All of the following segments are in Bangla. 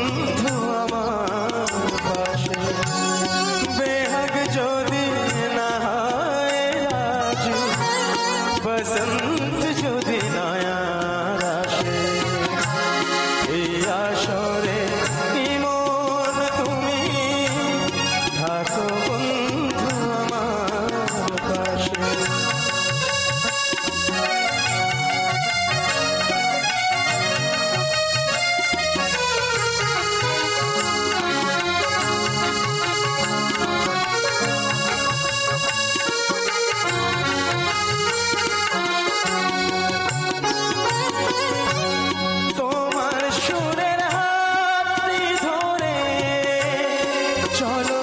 বন্ধু আমার পাশে। বেহাগ যদি না হয় রাজু, বসন্ত যদি নয়া আসে, এই আসরে মন তুমি থাকো বন্ধু আমার পাশে। চলো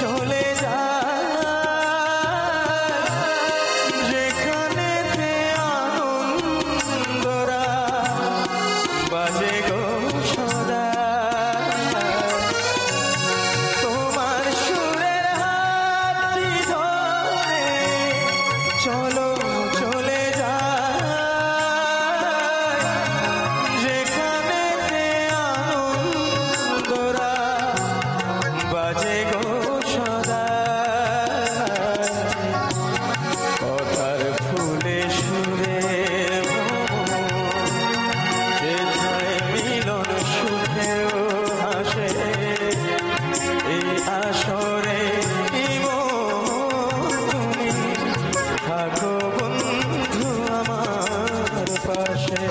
চলে যাই যেখানেতে আনন্দরা বাজে গো সদা। তোমার সুরের হাতটি ধরে চলো চলে যাই যেখানেতে আনন্দরা বাজে গো সদা। কথার ফুলে সুরে যেথায় মিলন সুখেও হাসে, এই আসরে তুমি থাকো বন্ধু আমার পাশে।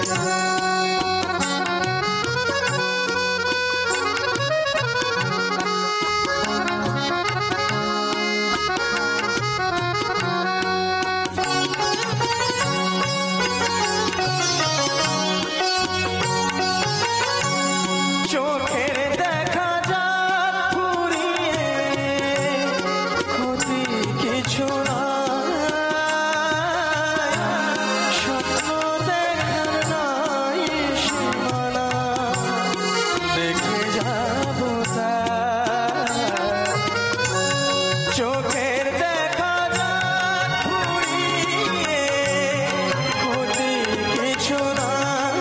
চোখের দেখা যাক ফুরিয়ে ক্ষতি কিছু নাই, স্বপ্ন দেখার নাই সীমানা, দেখে যাব তাই। চোখের দেখা যাক ফুরিয়ে ক্ষতি কিছু নাই,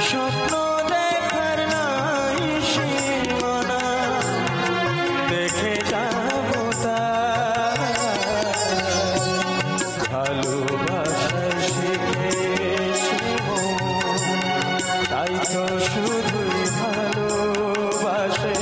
স্বপ্ন দেখার নাই সীমানা, দেখে যাব ভালোবাসা শিখেছি তাই তো শুধুই ভালোবাসে।